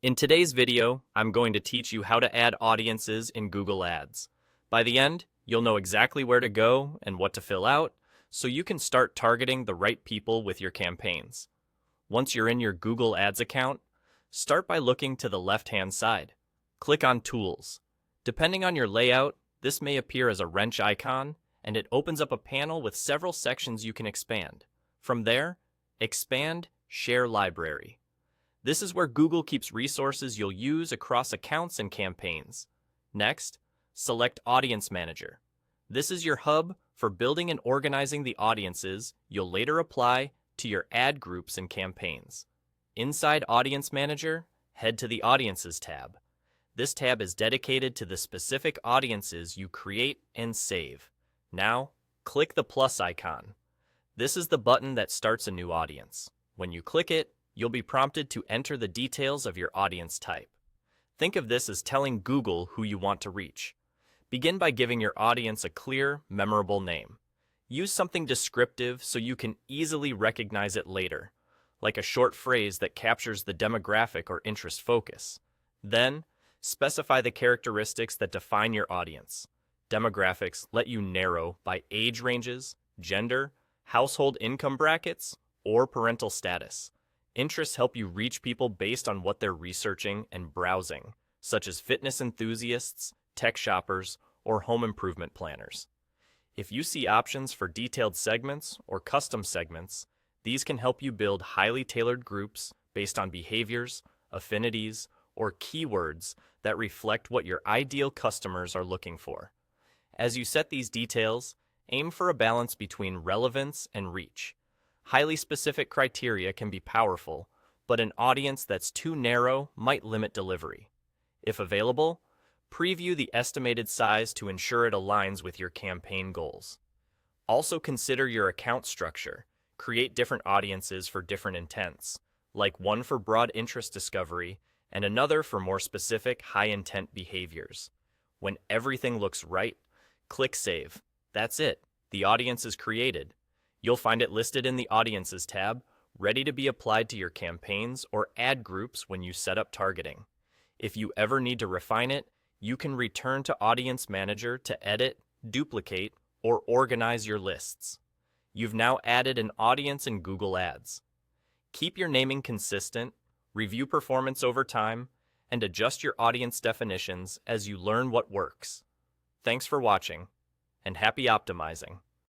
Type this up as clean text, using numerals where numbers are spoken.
In today's video, I'm going to teach you how to add audiences in Google Ads. By the end, you'll know exactly where to go and what to fill out, so you can start targeting the right people with your campaigns. Once you're in your Google Ads account, start by looking to the left-hand side. Click on Tools. Depending on your layout, this may appear as a wrench icon, and it opens up a panel with several sections you can expand. From there, expand Share Library. This is where Google keeps resources you'll use across accounts and campaigns. Next, select Audience Manager. This is your hub for building and organizing the audiences you'll later apply to your ad groups and campaigns. Inside Audience Manager, head to the Audiences tab. This tab is dedicated to the specific audiences you create and save. Now, click the plus icon. This is the button that starts a new audience. When you click it, you'll be prompted to enter the details of your audience type. Think of this as telling Google who you want to reach. Begin by giving your audience a clear, memorable name. Use something descriptive so you can easily recognize it later, like a short phrase that captures the demographic or interest focus. Then, specify the characteristics that define your audience. Demographics let you narrow by age ranges, gender, household income brackets, or parental status. Interests help you reach people based on what they're researching and browsing, such as fitness enthusiasts, tech shoppers, or home improvement planners. If you see options for detailed segments or custom segments, these can help you build highly tailored groups based on behaviors, affinities, or keywords that reflect what your ideal customers are looking for. As you set these details, aim for a balance between relevance and reach. Highly specific criteria can be powerful, but an audience that's too narrow might limit delivery. If available, preview the estimated size to ensure it aligns with your campaign goals. Also consider your account structure. Create different audiences for different intents, like one for broad interest discovery and another for more specific high-intent behaviors. When everything looks right, click Save. That's it. The audience is created. You'll find it listed in the Audiences tab, ready to be applied to your campaigns or ad groups when you set up targeting. If you ever need to refine it, you can return to Audience Manager to edit, duplicate, or organize your lists. You've now added an audience in Google Ads. Keep your naming consistent, review performance over time, and adjust your audience definitions as you learn what works. Thanks for watching, and happy optimizing.